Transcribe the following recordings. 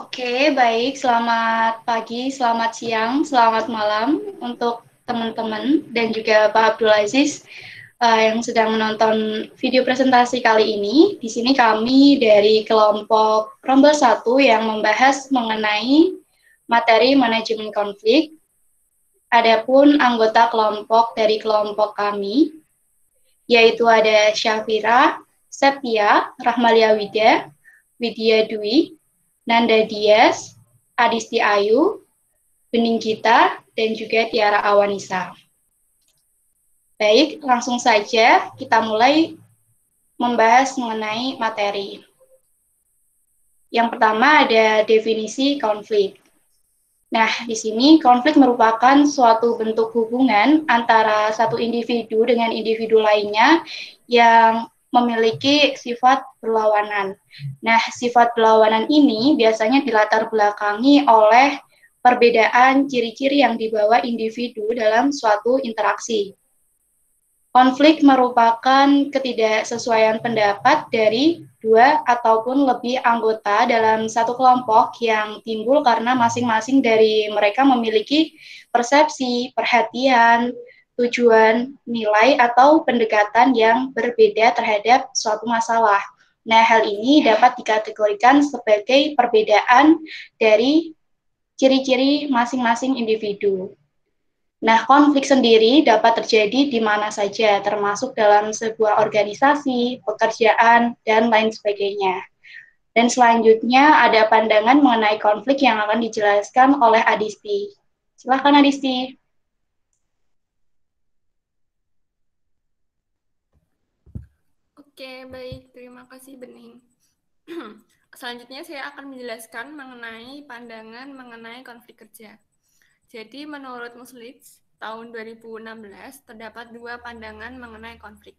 Oke, baik. Selamat pagi, selamat siang, selamat malam untuk teman-teman dan juga Pak Abdul Aziz yang sedang menonton video presentasi kali ini. Di sini kami dari kelompok Rombel 1 yang membahas mengenai materi manajemen konflik. Adapun anggota kelompok dari kelompok kami, yaitu ada Syafira, Septia, Rahmalia Wida, Widya Dwi, Nanda Dias, Adisti Ayu, Bening Gita, dan juga Tiara Awanisa. Baik, langsung saja kita mulai membahas mengenai materi. Yang pertama ada definisi konflik. Nah, di sini konflik merupakan suatu bentuk hubungan antara satu individu dengan individu lainnya yang memiliki sifat berlawanan. Nah, sifat berlawanan ini biasanya dilatar belakangi oleh perbedaan ciri-ciri yang dibawa individu dalam suatu interaksi. Konflik merupakan ketidaksesuaian pendapat dari dua ataupun lebih anggota dalam satu kelompok yang timbul karena masing-masing dari mereka memiliki persepsi, perhatian, tujuan, nilai, atau pendekatan yang berbeda terhadap suatu masalah. Nah, hal ini dapat dikategorikan sebagai perbedaan dari ciri-ciri masing-masing individu. Nah, konflik sendiri dapat terjadi di mana saja, termasuk dalam sebuah organisasi, pekerjaan, dan lain sebagainya. Dan selanjutnya ada pandangan mengenai konflik yang akan dijelaskan oleh Adisti. Silakan Adisti. Oke, baik. Terima kasih, Bening. Selanjutnya saya akan menjelaskan mengenai pandangan mengenai konflik kerja. Jadi, menurut Muslits, tahun 2016 terdapat dua pandangan mengenai konflik.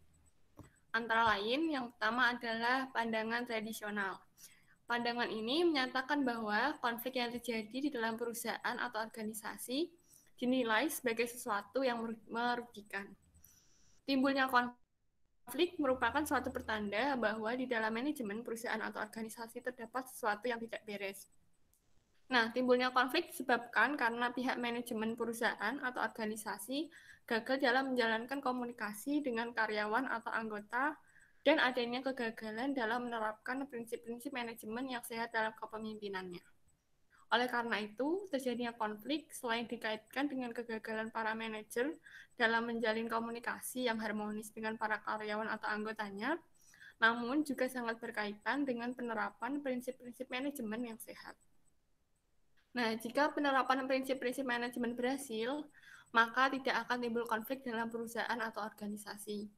Antara lain, yang pertama adalah pandangan tradisional. Pandangan ini menyatakan bahwa konflik yang terjadi di dalam perusahaan atau organisasi dinilai sebagai sesuatu yang merugikan. Timbulnya konflik merupakan suatu pertanda bahwa di dalam manajemen perusahaan atau organisasi terdapat sesuatu yang tidak beres. Nah, timbulnya konflik disebabkan karena pihak manajemen perusahaan atau organisasi gagal dalam menjalankan komunikasi dengan karyawan atau anggota dan adanya kegagalan dalam menerapkan prinsip-prinsip manajemen yang sehat dalam kepemimpinannya. Oleh karena itu, terjadinya konflik selain dikaitkan dengan kegagalan para manajer dalam menjalin komunikasi yang harmonis dengan para karyawan atau anggotanya, namun juga sangat berkaitan dengan penerapan prinsip-prinsip manajemen yang sehat. Nah, jika penerapan prinsip-prinsip manajemen berhasil, maka tidak akan timbul konflik dalam perusahaan atau organisasi.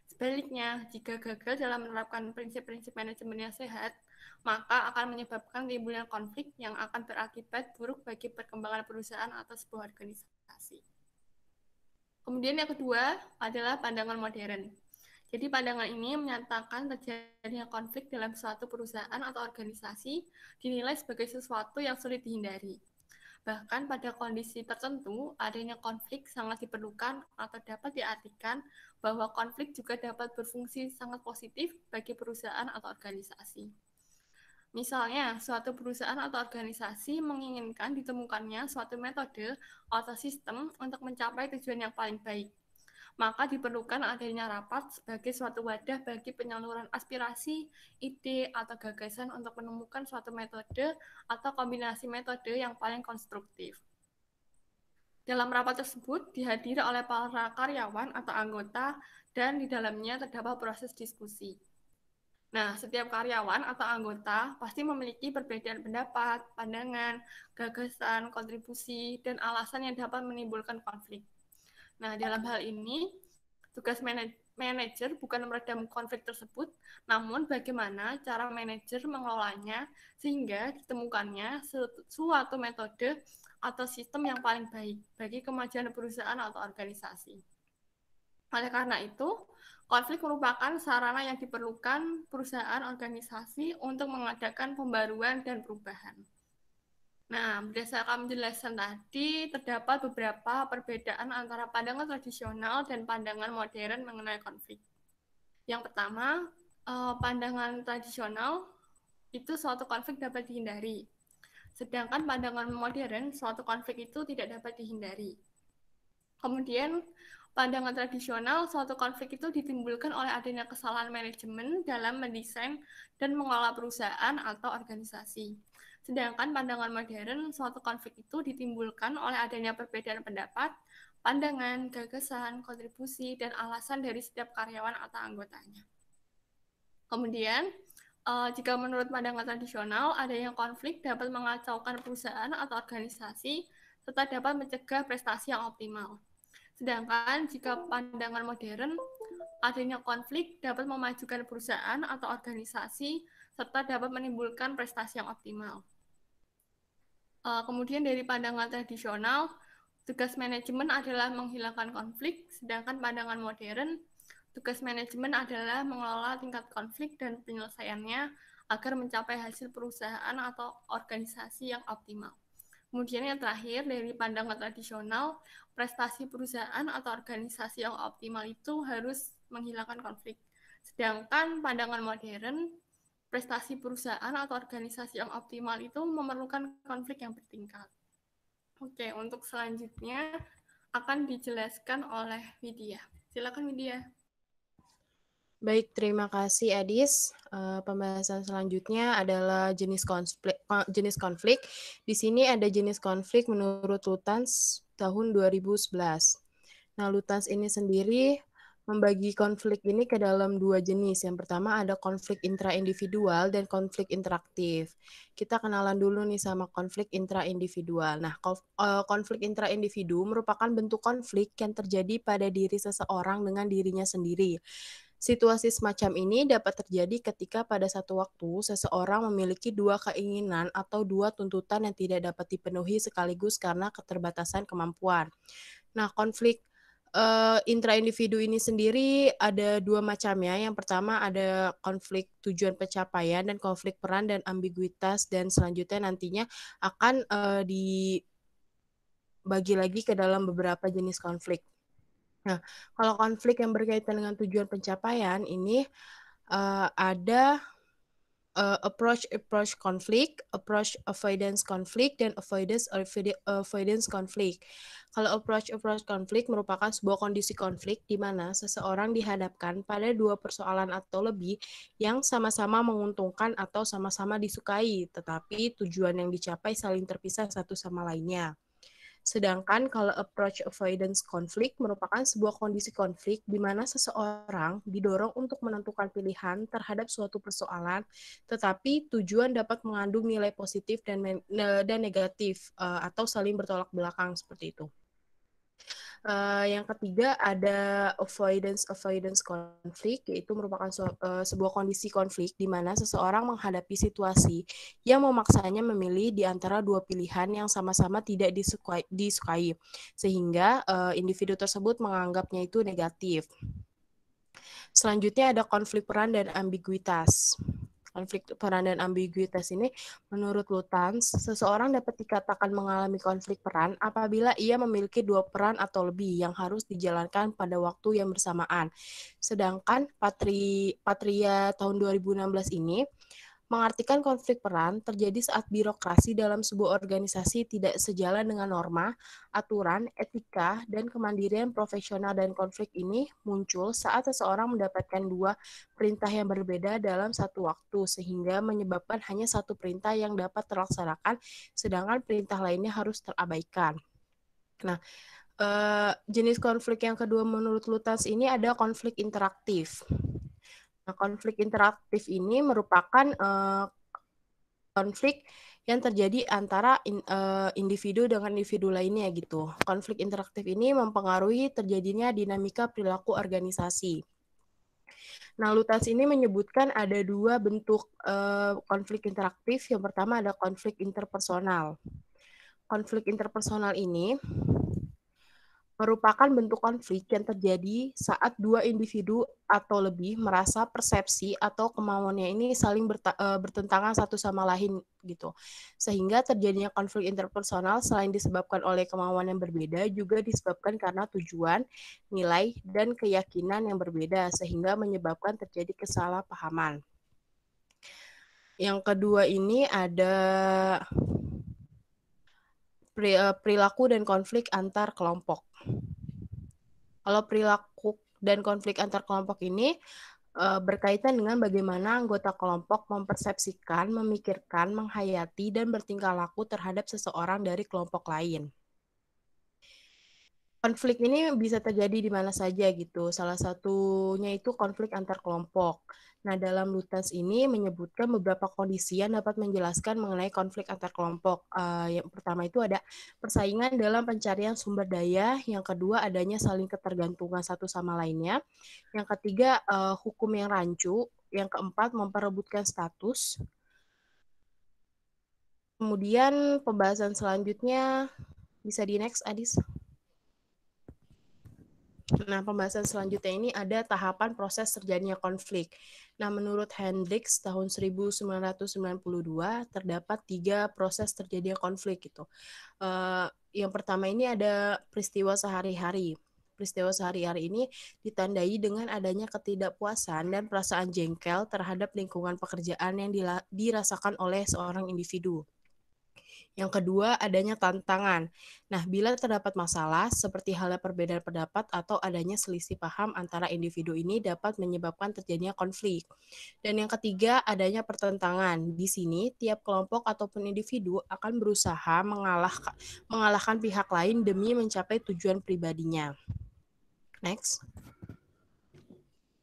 Sebaliknya, jika gagal dalam menerapkan prinsip-prinsip manajemen yang sehat, maka akan menyebabkan timbulnya konflik yang akan berakibat buruk bagi perkembangan perusahaan atau sebuah organisasi. Kemudian yang kedua adalah pandangan modern. Jadi pandangan ini menyatakan terjadinya konflik dalam suatu perusahaan atau organisasi dinilai sebagai sesuatu yang sulit dihindari. Bahkan pada kondisi tertentu, adanya konflik sangat diperlukan atau dapat diartikan bahwa konflik juga dapat berfungsi sangat positif bagi perusahaan atau organisasi. Misalnya, suatu perusahaan atau organisasi menginginkan ditemukannya suatu metode atau sistem untuk mencapai tujuan yang paling baik, maka diperlukan adanya rapat sebagai suatu wadah bagi penyaluran aspirasi, ide, atau gagasan untuk menemukan suatu metode atau kombinasi metode yang paling konstruktif. Dalam rapat tersebut dihadiri oleh para karyawan atau anggota dan di dalamnya terdapat proses diskusi. Nah, setiap karyawan atau anggota pasti memiliki perbedaan pendapat, pandangan, gagasan, kontribusi, dan alasan yang dapat menimbulkan konflik. Nah, dalam hal ini, tugas manajer bukan meredam konflik tersebut, namun bagaimana cara manajer mengelolanya sehingga ditemukannya suatu metode atau sistem yang paling baik bagi kemajuan perusahaan atau organisasi. Oleh karena itu, konflik merupakan sarana yang diperlukan perusahaan organisasi untuk mengadakan pembaruan dan perubahan. Nah, berdasarkan penjelasan tadi, terdapat beberapa perbedaan antara pandangan tradisional dan pandangan modern mengenai konflik. Yang pertama, pandangan tradisional itu suatu konflik dapat dihindari. Sedangkan pandangan modern, suatu konflik itu tidak dapat dihindari. Kemudian, pandangan tradisional, suatu konflik itu ditimbulkan oleh adanya kesalahan manajemen dalam mendesain dan mengelola perusahaan atau organisasi. Sedangkan pandangan modern, suatu konflik itu ditimbulkan oleh adanya perbedaan pendapat, pandangan, gagasan, kontribusi, dan alasan dari setiap karyawan atau anggotanya. Kemudian, jika menurut pandangan tradisional, adanya konflik dapat mengacaukan perusahaan atau organisasi, serta dapat mencegah prestasi yang optimal. Sedangkan jika pandangan modern, adanya konflik dapat memajukan perusahaan atau organisasi, serta dapat menimbulkan prestasi yang optimal. Kemudian dari pandangan tradisional, tugas manajemen adalah menghilangkan konflik, sedangkan pandangan modern, tugas manajemen adalah mengelola tingkat konflik dan penyelesaiannya agar mencapai hasil perusahaan atau organisasi yang optimal. Kemudian yang terakhir, dari pandangan tradisional, prestasi perusahaan atau organisasi yang optimal itu harus menghilangkan konflik. Sedangkan pandangan modern, prestasi perusahaan atau organisasi yang optimal itu memerlukan konflik yang bertingkat. Oke, untuk selanjutnya akan dijelaskan oleh Widya. Silakan Widya. Baik, terima kasih Adis. Pembahasan selanjutnya adalah jenis konflik. Di sini ada jenis konflik menurut Lutyens tahun 2011. Nah, Lutyens ini sendiri membagi konflik ini ke dalam dua jenis. Yang pertama ada konflik intraindividual dan konflik interaktif. Kita kenalan dulu nih sama konflik intraindividual. Nah, konflik intraindividu merupakan bentuk konflik yang terjadi pada diri seseorang dengan dirinya sendiri. Situasi semacam ini dapat terjadi ketika pada satu waktu seseorang memiliki dua keinginan atau dua tuntutan yang tidak dapat dipenuhi sekaligus karena keterbatasan kemampuan. Nah, konflik intraindividu ini sendiri ada dua macamnya. Yang pertama ada konflik tujuan pencapaian dan konflik peran dan ambiguitas, dan selanjutnya nantinya akan dibagi lagi ke dalam beberapa jenis konflik. Nah, kalau konflik yang berkaitan dengan tujuan pencapaian ini ada approach konflik, approach avoidance konflik, dan avoidance konflik. Kalau approach konflik merupakan sebuah kondisi konflik di mana seseorang dihadapkan pada dua persoalan atau lebih yang sama-sama menguntungkan atau sama-sama disukai, tetapi tujuan yang dicapai saling terpisah satu sama lainnya. Sedangkan kalau approach avoidance konflik merupakan sebuah kondisi konflik di mana seseorang didorong untuk menentukan pilihan terhadap suatu persoalan, tetapi tujuan dapat mengandung nilai positif dan negatif atau saling bertolak belakang seperti itu. Yang ketiga ada avoidance konflik, yaitu merupakan sebuah kondisi konflik di mana seseorang menghadapi situasi yang memaksanya memilih di antara dua pilihan yang sama-sama tidak disukai sehingga individu tersebut menganggapnya itu negatif. Selanjutnya ada konflik peran dan ambiguitas. Konflik peran dan ambiguitas ini menurut Lutyens, seseorang dapat dikatakan mengalami konflik peran apabila ia memiliki dua peran atau lebih yang harus dijalankan pada waktu yang bersamaan. Sedangkan Patria tahun 2016 ini mengartikan konflik peran terjadi saat birokrasi dalam sebuah organisasi tidak sejalan dengan norma, aturan, etika, dan kemandirian profesional, dan konflik ini muncul saat seseorang mendapatkan dua perintah yang berbeda dalam satu waktu, sehingga menyebabkan hanya satu perintah yang dapat terlaksanakan, sedangkan perintah lainnya harus terabaikan. Nah, jenis konflik yang kedua menurut Lutyens ini ada konflik interaktif. Nah, konflik interaktif ini merupakan konflik yang terjadi antara individu dengan individu lainnya gitu. Konflik interaktif ini mempengaruhi terjadinya dinamika perilaku organisasi. Nah, Lutyens ini menyebutkan ada dua bentuk konflik interaktif. Yang pertama ada konflik interpersonal. Konflik interpersonal ini merupakan bentuk konflik yang terjadi saat dua individu atau lebih merasa persepsi atau kemauannya ini saling bertentangan satu sama lain gitu. Sehingga terjadinya konflik interpersonal selain disebabkan oleh kemauan yang berbeda, juga disebabkan karena tujuan, nilai, dan keyakinan yang berbeda, sehingga menyebabkan terjadi kesalahpahaman. Yang kedua ini ada perilaku dan konflik antar kelompok. Kalau perilaku dan konflik antar kelompok ini berkaitan dengan bagaimana anggota kelompok mempersepsikan, memikirkan, menghayati, dan bertingkah laku terhadap seseorang dari kelompok lain. Konflik ini bisa terjadi di mana saja gitu. Salah satunya itu konflik antar kelompok. Nah, dalam Lutas ini menyebutkan beberapa kondisi yang dapat menjelaskan mengenai konflik antar kelompok. Yang pertama itu ada persaingan dalam pencarian sumber daya. Yang kedua, adanya saling ketergantungan satu sama lainnya. Yang ketiga, hukum yang rancu. Yang keempat, memperebutkan status. Kemudian pembahasan selanjutnya bisa di next, Adis. Nah, pembahasan selanjutnya ini ada tahapan proses terjadinya konflik. Nah, menurut Hendricks tahun 1992 terdapat 3 proses terjadinya konflik gitu. Yang pertama ini ada peristiwa sehari-hari. Peristiwa sehari-hari ini ditandai dengan adanya ketidakpuasan dan perasaan jengkel terhadap lingkungan pekerjaan yang dirasakan oleh seorang individu. Yang kedua, adanya tantangan. Nah, bila terdapat masalah, seperti halnya perbedaan pendapat atau adanya selisih paham antara individu ini dapat menyebabkan terjadinya konflik. Dan yang ketiga, adanya pertentangan. Di sini, tiap kelompok ataupun individu akan berusaha mengalahkan pihak lain demi mencapai tujuan pribadinya. Next.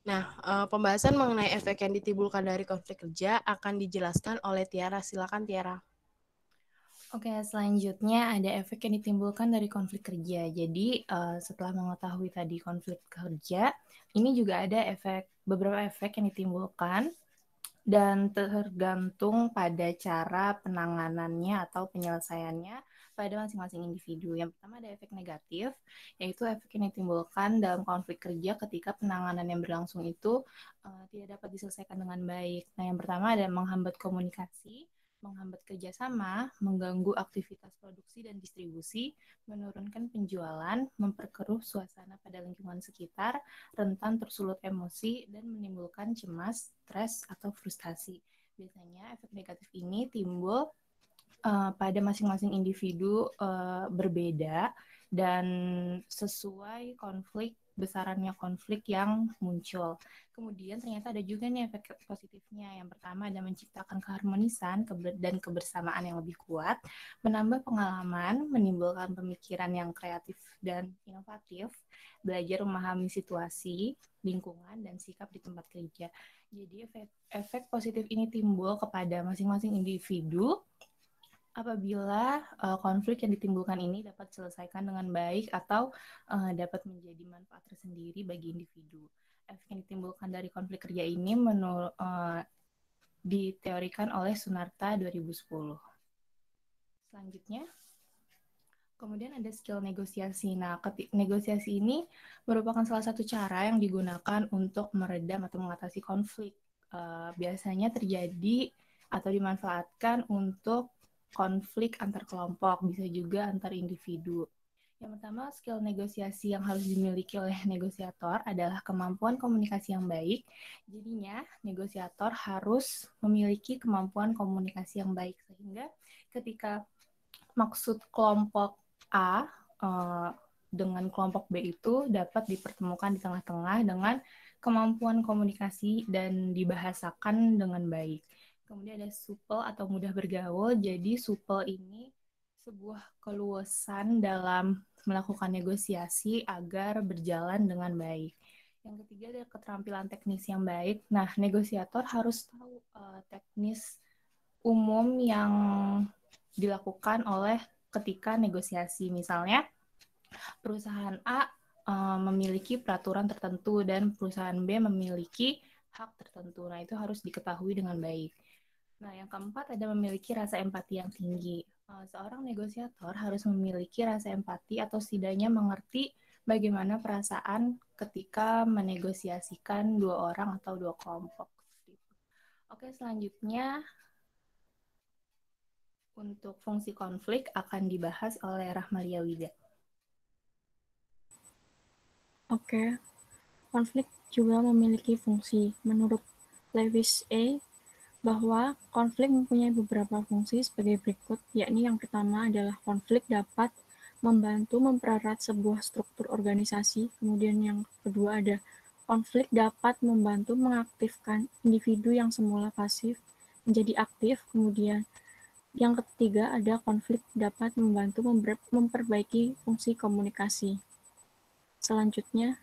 Nah, pembahasan mengenai efek yang ditimbulkan dari konflik kerja akan dijelaskan oleh Tiara. Silakan, Tiara. Oke, selanjutnya ada efek yang ditimbulkan dari konflik kerja. Jadi, setelah mengetahui tadi konflik kerja, ini juga ada beberapa efek yang ditimbulkan dan tergantung pada cara penanganannya atau penyelesaiannya pada masing-masing individu. Yang pertama ada efek negatif, yaitu efek yang ditimbulkan dalam konflik kerja ketika penanganan yang berlangsung itu tidak dapat diselesaikan dengan baik. Nah, yang pertama ada menghambat komunikasi, menghambat kerjasama, mengganggu aktivitas produksi dan distribusi, menurunkan penjualan, memperkeruh suasana pada lingkungan sekitar, rentan tersulut emosi, dan menimbulkan cemas, stres, atau frustasi. Biasanya efek negatif ini timbul pada masing-masing individu berbeda dan sesuai besarannya konflik yang muncul. Kemudian ternyata ada juga nih efek positifnya. Yang pertama ada menciptakan keharmonisan dan kebersamaan yang lebih kuat, menambah pengalaman, menimbulkan pemikiran yang kreatif dan inovatif, belajar memahami situasi, lingkungan, dan sikap di tempat kerja. Jadi efek positif ini timbul kepada masing-masing individu apabila konflik yang ditimbulkan ini dapat diselesaikan dengan baik atau dapat menjadi manfaat tersendiri bagi individu. Efek yang ditimbulkan dari konflik kerja ini diteorikan oleh Sunarta 2010. Selanjutnya, kemudian ada skill negosiasi. Nah, negosiasi ini merupakan salah satu cara yang digunakan untuk meredam atau mengatasi konflik. Biasanya terjadi atau dimanfaatkan untuk konflik antar kelompok, bisa juga antar individu. Yang pertama, skill negosiasi yang harus dimiliki oleh negosiator adalah kemampuan komunikasi yang baik. Jadinya, negosiator harus memiliki kemampuan komunikasi yang baik, sehingga ketika maksud kelompok A dengan kelompok B itu dapat dipertemukan di tengah-tengah dengan kemampuan komunikasi dan dibahasakan dengan baik. Kemudian ada supel atau mudah bergaul. Jadi supel ini sebuah keluasan dalam melakukan negosiasi agar berjalan dengan baik. Yang ketiga ada keterampilan teknis yang baik. Nah, negosiator harus tahu teknis umum yang dilakukan oleh ketika negosiasi. Misalnya, perusahaan A memiliki peraturan tertentu dan perusahaan B memiliki hak tertentu. Nah, itu harus diketahui dengan baik. Nah, yang keempat ada memiliki rasa empati yang tinggi. Seorang negosiator harus memiliki rasa empati atau setidaknya mengerti bagaimana perasaan ketika menegosiasikan dua orang atau dua kelompok. Oke, selanjutnya untuk fungsi konflik akan dibahas oleh Rahmalia Wida. Oke, konflik juga memiliki fungsi. Menurut Lewis A., bahwa konflik mempunyai beberapa fungsi sebagai berikut, yakni yang pertama adalah konflik dapat membantu mempererat sebuah struktur organisasi, kemudian yang kedua ada konflik dapat membantu mengaktifkan individu yang semula pasif menjadi aktif, kemudian yang ketiga ada konflik dapat membantu memperbaiki fungsi komunikasi. Selanjutnya,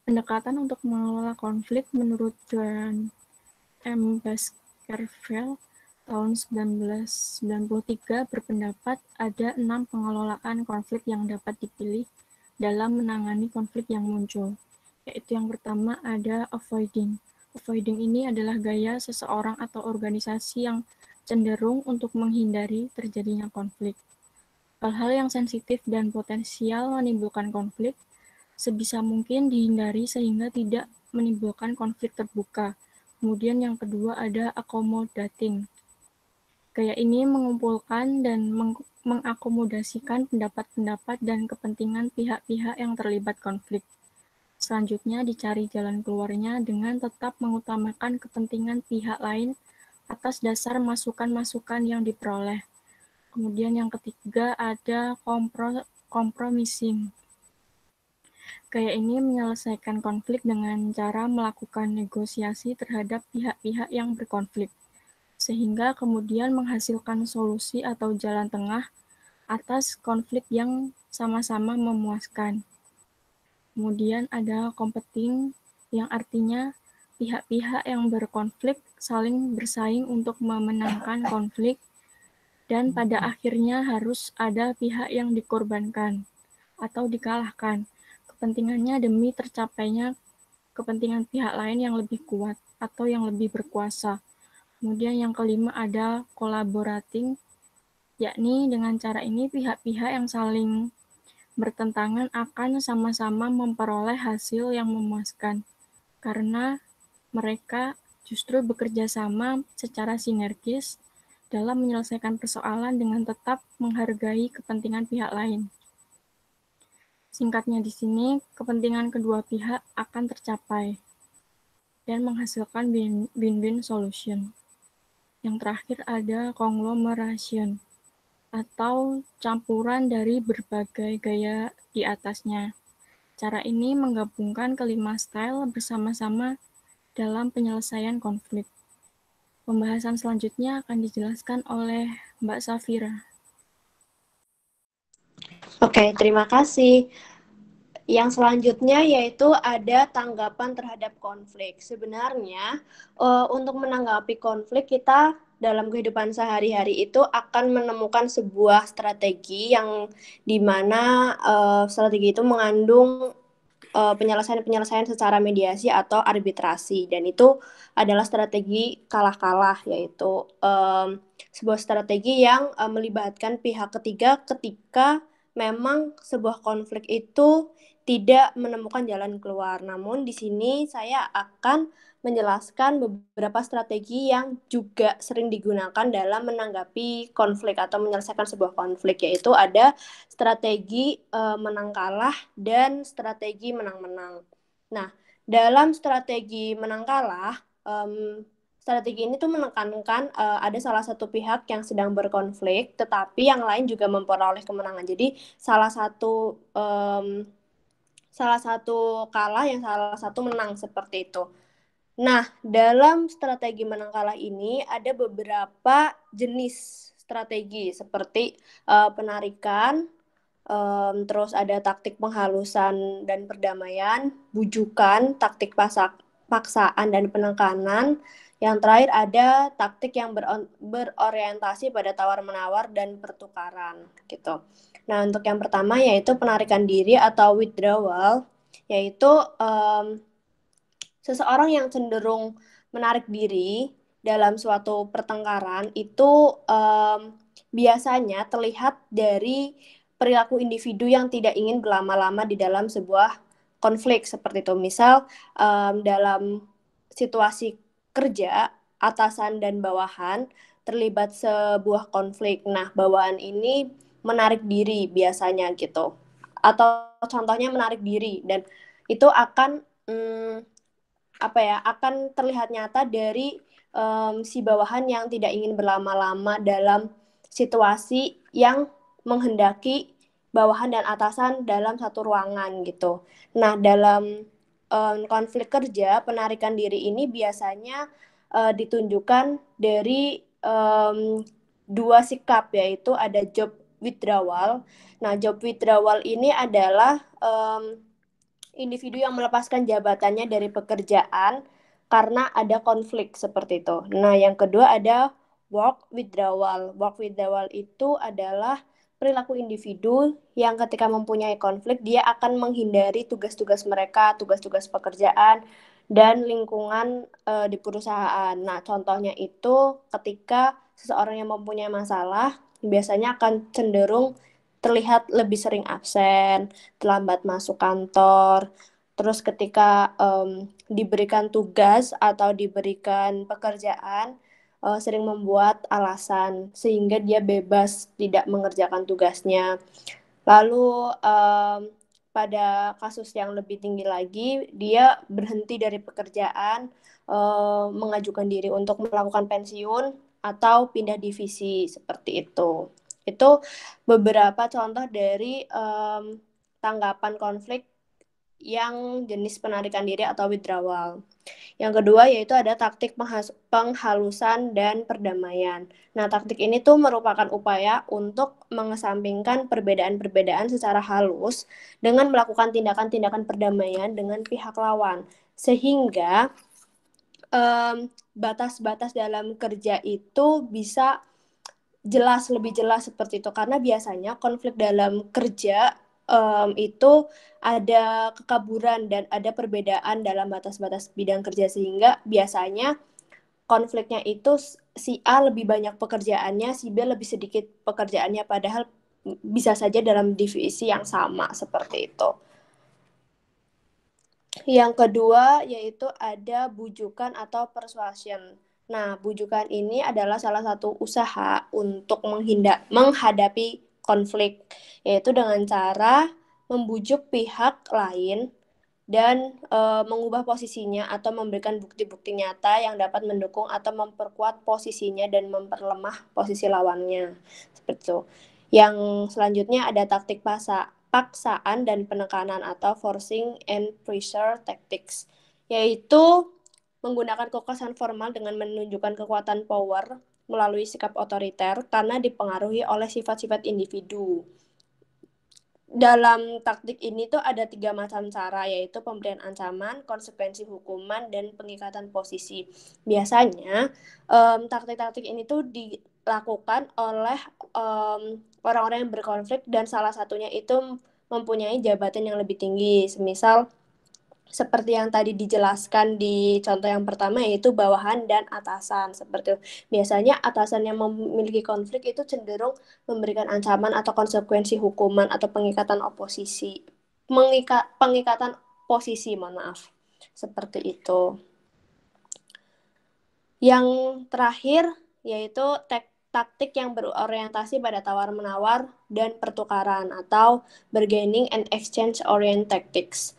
pendekatan untuk mengelola konflik menurut Joan M. Baskerville tahun 1993 berpendapat ada 6 pengelolaan konflik yang dapat dipilih dalam menangani konflik yang muncul, yaitu yang pertama ada avoiding. Avoiding ini adalah gaya seseorang atau organisasi yang cenderung untuk menghindari terjadinya konflik. Hal-hal yang sensitif dan potensial menimbulkan konflik sebisa mungkin dihindari sehingga tidak menimbulkan konflik terbuka. Kemudian yang kedua ada accommodating. Gaya ini mengumpulkan dan mengakomodasikan pendapat-pendapat dan kepentingan pihak-pihak yang terlibat konflik. Selanjutnya dicari jalan keluarnya dengan tetap mengutamakan kepentingan pihak lain atas dasar masukan-masukan yang diperoleh. Kemudian yang ketiga ada compromising. Gaya ini menyelesaikan konflik dengan cara melakukan negosiasi terhadap pihak-pihak yang berkonflik, sehingga kemudian menghasilkan solusi atau jalan tengah atas konflik yang sama-sama memuaskan. Kemudian ada competing, yang artinya pihak-pihak yang berkonflik saling bersaing untuk memenangkan konflik, dan pada akhirnya harus ada pihak yang dikorbankan atau dikalahkan. Kepentingannya demi tercapainya kepentingan pihak lain yang lebih kuat atau yang lebih berkuasa. Kemudian yang kelima ada collaborating, yakni dengan cara ini pihak-pihak yang saling bertentangan akan sama-sama memperoleh hasil yang memuaskan, karena mereka justru bekerja sama secara sinergis dalam menyelesaikan persoalan dengan tetap menghargai kepentingan pihak lain. Singkatnya di sini, kepentingan kedua pihak akan tercapai dan menghasilkan win-win solution. Yang terakhir ada conglomeration, atau campuran dari berbagai gaya di atasnya. Cara ini menggabungkan kelima style bersama-sama dalam penyelesaian konflik. Pembahasan selanjutnya akan dijelaskan oleh Mbak Safira. Oke, terima kasih. Yang selanjutnya yaitu ada tanggapan terhadap konflik. Sebenarnya untuk menanggapi konflik kita dalam kehidupan sehari-hari itu akan menemukan sebuah strategi yang dimana strategi itu mengandung penyelesaian secara mediasi atau arbitrasi, dan itu adalah strategi kalah-kalah, yaitu sebuah strategi yang melibatkan pihak ketiga ketika memang sebuah konflik itu tidak menemukan jalan keluar. Namun di sini saya akan menjelaskan beberapa strategi yang juga sering digunakan dalam menanggapi konflik atau menyelesaikan sebuah konflik, yaitu ada strategi menang kalah dan strategi menang-menang. Nah, dalam strategi menang kalah, strategi ini tuh menekankan ada salah satu pihak yang sedang berkonflik, tetapi yang lain juga memperoleh kemenangan. Jadi salah satu kalah, yang salah satu menang, seperti itu. Nah, dalam strategi menang kalah ini ada beberapa jenis strategi seperti penarikan, terus ada taktik penghalusan dan perdamaian, bujukan, taktik paksaan dan penekanan. Yang terakhir ada taktik yang berorientasi pada tawar-menawar dan pertukaran, gitu. Nah, untuk yang pertama yaitu penarikan diri atau withdrawal, yaitu seseorang yang cenderung menarik diri dalam suatu pertengkaran itu biasanya terlihat dari perilaku individu yang tidak ingin berlama-lama di dalam sebuah konflik, seperti itu. Misal dalam situasi kerja, atasan dan bawahan terlibat sebuah konflik. Nah, bawahan ini menarik diri biasanya, gitu. Atau contohnya menarik diri, dan itu akan akan terlihat nyata dari si bawahan yang tidak ingin berlama-lama dalam situasi yang menghendaki bawahan dan atasan dalam satu ruangan gitu. Nah, dalam konflik kerja, penarikan diri ini biasanya ditunjukkan dari dua sikap, yaitu ada job withdrawal. Nah, job withdrawal ini adalah individu yang melepaskan jabatannya dari pekerjaan karena ada konflik seperti itu. Nah, yang kedua ada work withdrawal. Work withdrawal itu adalah perilaku individu yang ketika mempunyai konflik, dia akan menghindari tugas-tugas mereka, tugas-tugas pekerjaan, dan lingkungan di perusahaan. Nah, contohnya itu ketika seseorang yang mempunyai masalah, biasanya akan cenderung terlihat lebih sering absen, terlambat masuk kantor. Terus ketika diberikan tugas atau diberikan pekerjaan, sering membuat alasan sehingga dia bebas tidak mengerjakan tugasnya. Lalu pada kasus yang lebih tinggi lagi, dia berhenti dari pekerjaan, mengajukan diri untuk melakukan pensiun atau pindah divisi seperti itu. Itu beberapa contoh dari tanggapan konflik yang jenis penarikan diri atau withdrawal. Yang kedua yaitu ada taktik penghalusan dan perdamaian. Nah, taktik ini tuh merupakan upaya untuk mengesampingkan perbedaan-perbedaan secara halus dengan melakukan tindakan-tindakan perdamaian dengan pihak lawan. Sehingga batas-batas dalam kerja itu bisa lebih jelas seperti itu. Karena biasanya konflik dalam kerja itu ada kekaburan dan ada perbedaan dalam batas-batas bidang kerja, sehingga biasanya konfliknya itu si A lebih banyak pekerjaannya, si B lebih sedikit pekerjaannya, padahal bisa saja dalam divisi yang sama seperti itu. Yang kedua yaitu ada bujukan atau persuasion. Nah, bujukan ini adalah salah satu usaha untuk menghadapi konflik, yaitu dengan cara membujuk pihak lain dan mengubah posisinya atau memberikan bukti-bukti nyata yang dapat mendukung atau memperkuat posisinya dan memperlemah posisi lawannya. Seperti itu. Yang selanjutnya ada taktik paksaan dan penekanan atau forcing and pressure tactics, yaitu menggunakan kekuasaan formal dengan menunjukkan kekuatan power melalui sikap otoriter karena dipengaruhi oleh sifat-sifat individu. Dalam taktik ini tuh ada 3 macam cara, yaitu pemberian ancaman, konsekuensi hukuman, dan pengikatan posisi. Biasanya taktik-taktik ini tuh dilakukan oleh orang-orang yang berkonflik dan salah satunya itu mempunyai jabatan yang lebih tinggi. Semisal seperti yang tadi dijelaskan di contoh yang pertama, yaitu bawahan dan atasan. Seperti itu. Biasanya atasan yang memiliki konflik itu cenderung memberikan ancaman atau konsekuensi hukuman atau pengikatan posisi, mohon maaf. Seperti itu. Yang terakhir yaitu taktik yang berorientasi pada tawar-menawar dan pertukaran atau bargaining and exchange oriented tactics.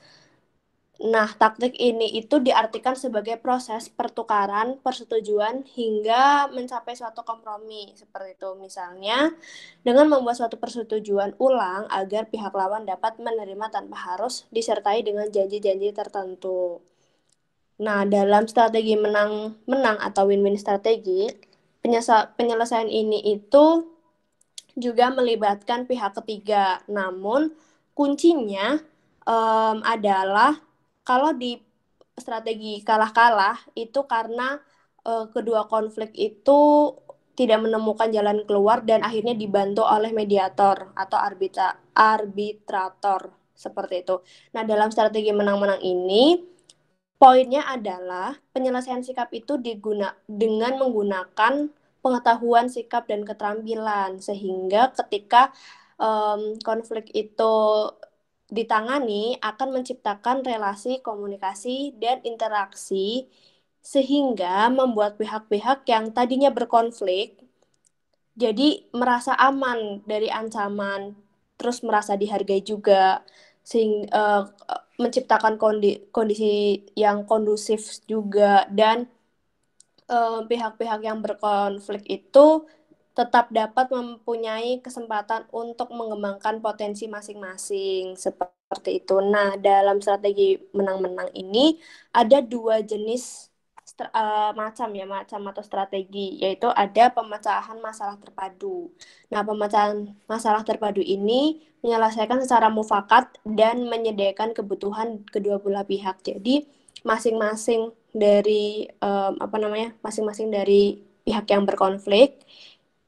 Nah, taktik ini itu diartikan sebagai proses pertukaran, persetujuan, hingga mencapai suatu kompromi. Seperti itu, misalnya, dengan membuat suatu persetujuan ulang agar pihak lawan dapat menerima tanpa harus disertai dengan janji-janji tertentu. Nah, dalam strategi menang-menang atau win-win strategi, penyelesaian ini itu juga melibatkan pihak ketiga. Namun, kuncinya adalah kalau di strategi kalah-kalah itu karena kedua konflik itu tidak menemukan jalan keluar dan akhirnya dibantu oleh mediator atau arbitrator seperti itu. Nah, dalam strategi menang-menang ini poinnya adalah penyelesaian sikap itu dengan menggunakan pengetahuan sikap dan keterampilan, sehingga ketika konflik itu ditangani akan menciptakan relasi komunikasi dan interaksi sehingga membuat pihak-pihak yang tadinya berkonflik jadi merasa aman dari ancaman, terus merasa dihargai juga, menciptakan kondisi yang kondusif juga, dan pihak-pihak yang berkonflik itu tetap dapat mempunyai kesempatan untuk mengembangkan potensi masing-masing seperti itu. Nah, dalam strategi menang-menang ini ada dua jenis macam atau strategi, yaitu ada pemecahan masalah terpadu. Nah, pemecahan masalah terpadu ini menyelesaikan secara mufakat dan menyediakan kebutuhan kedua belah pihak. Jadi masing-masing dari masing-masing dari pihak yang berkonflik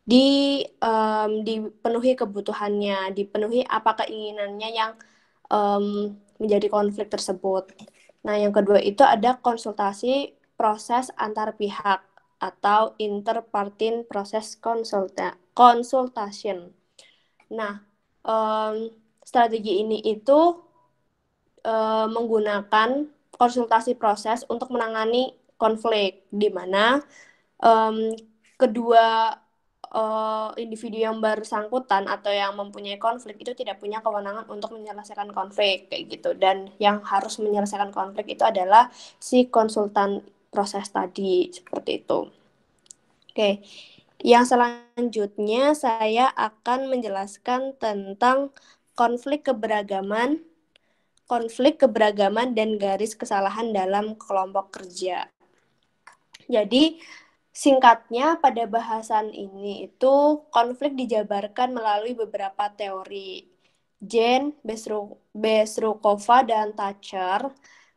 dipenuhi kebutuhannya, dipenuhi apa keinginannya yang menjadi konflik tersebut. Nah, yang kedua itu ada konsultasi proses antar pihak atau interparty proses consultation. Nah, strategi ini itu menggunakan konsultasi proses untuk menangani konflik, di mana kedua individu yang bersangkutan atau yang mempunyai konflik itu tidak punya kewenangan untuk menyelesaikan konflik kayak gitu, dan yang harus menyelesaikan konflik itu adalah si konsultan proses tadi, seperti itu. Oke, yang selanjutnya saya akan menjelaskan tentang konflik keberagaman dan garis kesalahan dalam kelompok kerja. Jadi singkatnya, pada bahasan ini itu konflik dijabarkan melalui beberapa teori. Jane, Besrukova, dan Thatcher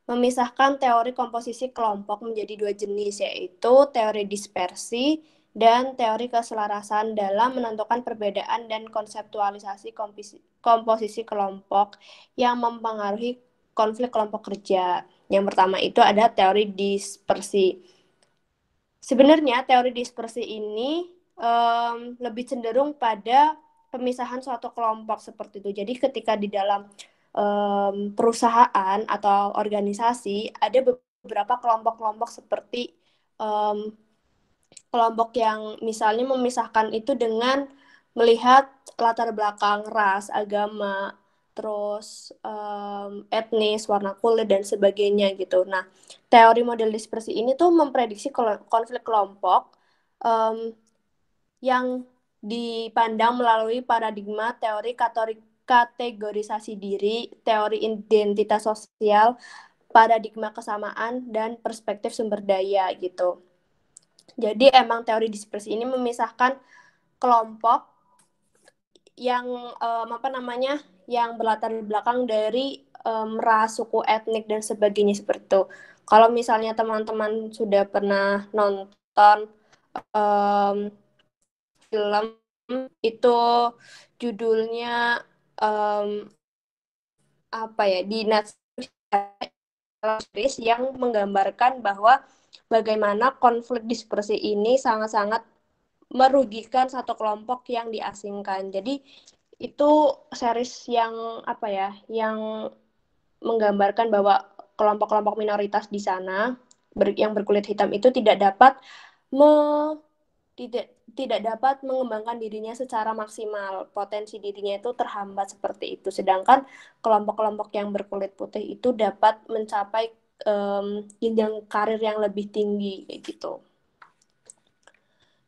memisahkan teori komposisi kelompok menjadi dua jenis, yaitu teori dispersi dan teori keselarasan dalam menentukan perbedaan dan konseptualisasi komposisi kelompok yang mempengaruhi konflik kelompok kerja. Yang pertama itu ada teori dispersi. Sebenarnya teori dispersi ini lebih cenderung pada pemisahan suatu kelompok seperti itu. Jadi ketika di dalam perusahaan atau organisasi ada beberapa kelompok-kelompok seperti kelompok yang misalnya memisahkan itu dengan melihat latar belakang ras, agama, terus etnis, warna kulit, dan sebagainya gitu. Nah, teori model dispersi ini tuh memprediksi konflik kelompok yang dipandang melalui paradigma teori kategorisasi diri, teori identitas sosial, paradigma kesamaan, dan perspektif sumber daya gitu. Jadi emang teori dispersi ini memisahkan kelompok yang yang berlatar belakang dari ras, suku, etnik, dan sebagainya seperti itu. Kalau misalnya teman-teman sudah pernah nonton film itu judulnya di Netflix yang menggambarkan bahwa bagaimana konflik dispersi ini sangat-sangat merugikan satu kelompok yang diasingkan. Jadi itu series yang yang menggambarkan bahwa kelompok-kelompok minoritas di sana yang berkulit hitam itu tidak dapat mengembangkan dirinya secara maksimal. Potensi dirinya itu terhambat seperti itu. Sedangkan kelompok-kelompok yang berkulit putih itu dapat mencapai jenjang karir yang lebih tinggi kayak gitu.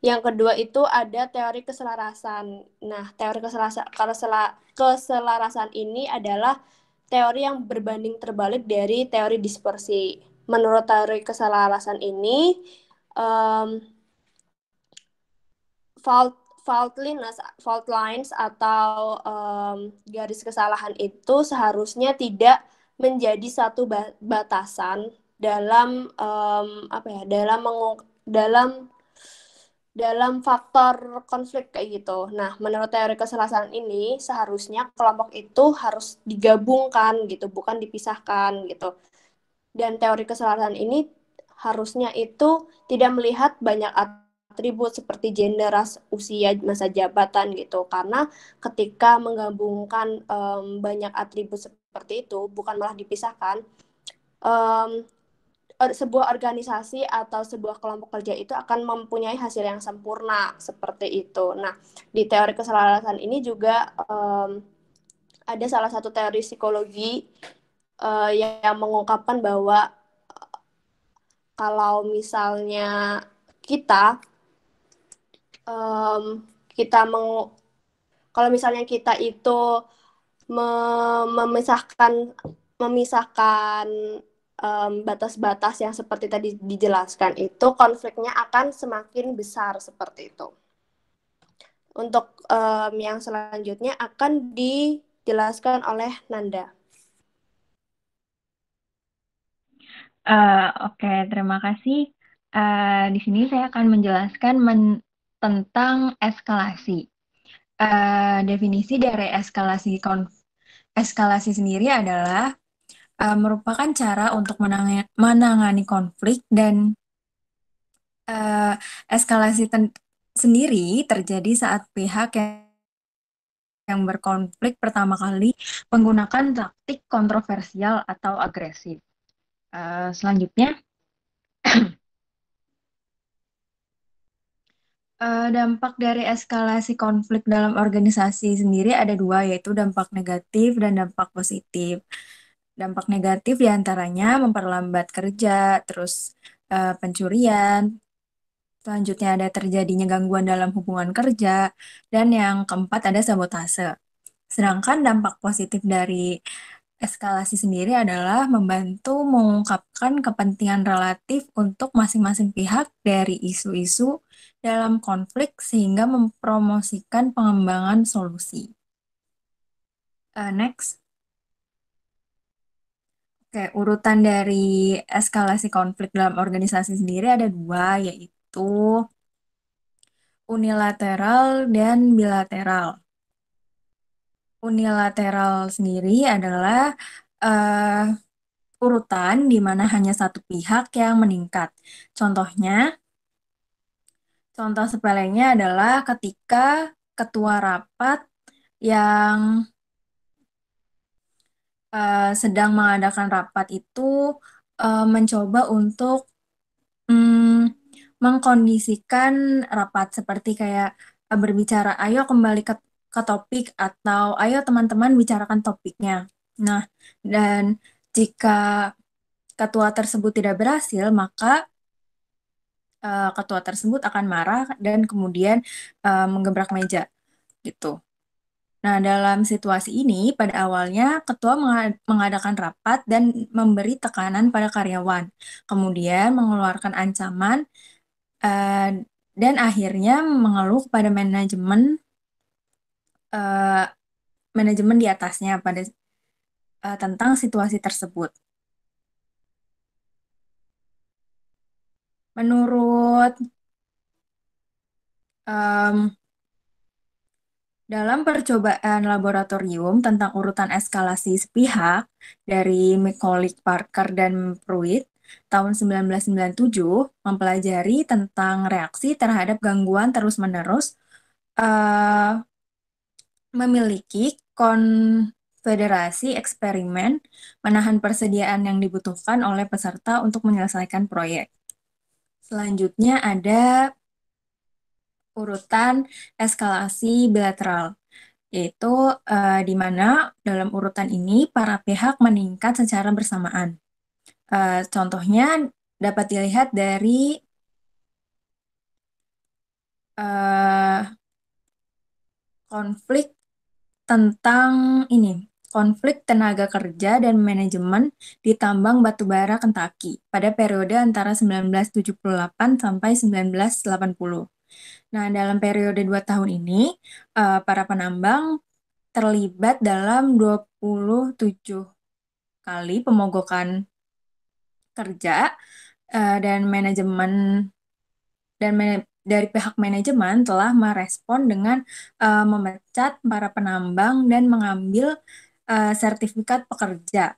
Yang kedua itu ada teori keselarasan. Nah, teori keselarasan ini adalah teori yang berbanding terbalik dari teori dispersi. Menurut teori keselarasan ini, fault lines atau garis kesalahan itu seharusnya tidak menjadi satu batasan dalam faktor konflik kayak gitu. Nah, menurut teori keselarasan ini seharusnya kelompok itu harus digabungkan gitu, bukan dipisahkan gitu. Dan teori keselarasan ini harusnya itu tidak melihat banyak atribut seperti gender, ras, usia, masa jabatan gitu. Karena ketika menggabungkan banyak atribut seperti itu, bukan malah dipisahkan, sebuah organisasi atau sebuah kelompok kerja itu akan mempunyai hasil yang sempurna seperti itu. Nah, di teori keselarasan ini juga ada salah satu teori psikologi yang mengungkapkan bahwa kalau misalnya kita kita kalau misalnya kita itu memisahkan batas-batas yang seperti tadi dijelaskan itu, konfliknya akan semakin besar seperti itu. Untuk yang selanjutnya akan dijelaskan oleh Nanda. Oke, terima kasih. Di sini saya akan menjelaskan tentang eskalasi. Definisi dari eskalasi sendiri adalah merupakan cara untuk menangani konflik, dan eskalasi sendiri terjadi saat pihak yang berkonflik pertama kali menggunakan taktik kontroversial atau agresif. Selanjutnya, dampak dari eskalasi konflik dalam organisasi sendiri ada dua, yaitu dampak negatif dan dampak positif. Dampak negatif diantaranya memperlambat kerja, terus pencurian, selanjutnya ada terjadinya gangguan dalam hubungan kerja, dan yang keempat ada sabotase. Sedangkan dampak positif dari eskalasi sendiri adalah membantu mengungkapkan kepentingan relatif untuk masing-masing pihak dari isu-isu dalam konflik sehingga mempromosikan pengembangan solusi. Next. Oke, urutan dari eskalasi konflik dalam organisasi sendiri ada dua, yaitu unilateral dan bilateral. Unilateral sendiri adalah urutan di mana hanya satu pihak yang meningkat. Contoh sepelenya adalah ketika ketua rapat yang sedang mengadakan rapat itu mencoba untuk mengkondisikan rapat seperti kayak berbicara, ayo kembali ke topik, atau ayo teman-teman bicarakan topiknya. Nah, dan jika ketua tersebut tidak berhasil, maka ketua tersebut akan marah dan kemudian menggebrak meja gitu. Nah, dalam situasi ini, pada awalnya ketua mengadakan rapat dan memberi tekanan pada karyawan, kemudian mengeluarkan ancaman, dan akhirnya mengeluh pada manajemen di atasnya tentang situasi tersebut. Menurut dalam percobaan laboratorium tentang urutan eskalasi sepihak dari Macaulay Parker dan Pruitt tahun 1997 mempelajari tentang reaksi terhadap gangguan terus-menerus memiliki konfederasi eksperimen menahan persediaan yang dibutuhkan oleh peserta untuk menyelesaikan proyek. Selanjutnya ada urutan eskalasi bilateral, yaitu di mana dalam urutan ini para pihak meningkat secara bersamaan. Contohnya dapat dilihat dari konflik konflik tenaga kerja dan manajemen di tambang batubara Kentucky pada periode antara 1978 sampai 1980. Nah, dalam periode 2 tahun ini, para penambang terlibat dalam 27 kali pemogokan kerja, dan dari pihak manajemen telah merespon dengan memecat para penambang dan mengambil sertifikat pekerja.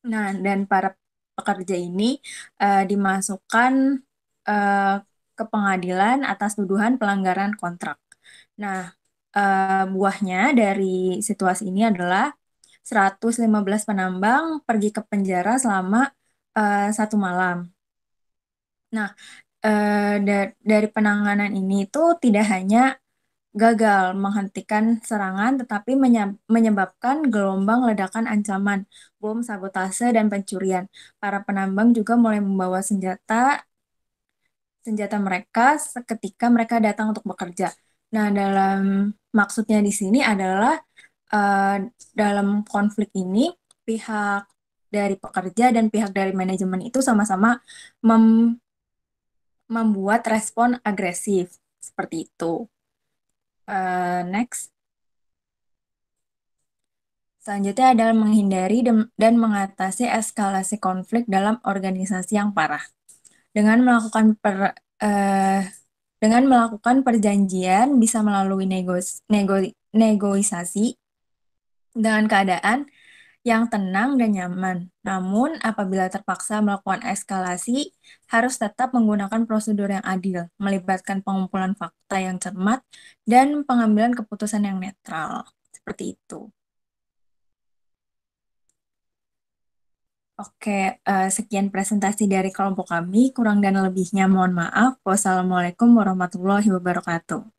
Nah, dan para pekerja ini dimasukkan ke pengadilan atas tuduhan pelanggaran kontrak. Nah, buahnya dari situasi ini adalah 115 penambang pergi ke penjara selama 1 malam. Nah, dari penanganan ini itu tidak hanya gagal menghentikan serangan tetapi menyebabkan gelombang ledakan ancaman, bom, sabotase, dan pencurian. Para penambang juga mulai membawa senjata mereka ketika mereka datang untuk bekerja. Nah, dalam maksudnya di sini adalah dalam konflik ini pihak dari pekerja dan pihak dari manajemen itu sama-sama membuat respon agresif seperti itu. Next. Selanjutnya adalah menghindari dan mengatasi eskalasi konflik dalam organisasi yang parah. Dengan melakukan perjanjian bisa melalui negosiasi dengan keadaan yang tenang dan nyaman. Namun, apabila terpaksa melakukan eskalasi, harus tetap menggunakan prosedur yang adil, melibatkan pengumpulan fakta yang cermat, dan pengambilan keputusan yang netral. Seperti itu. Oke, sekian presentasi dari kelompok kami. Kurang dan lebihnya mohon maaf. Wassalamualaikum warahmatullahi wabarakatuh.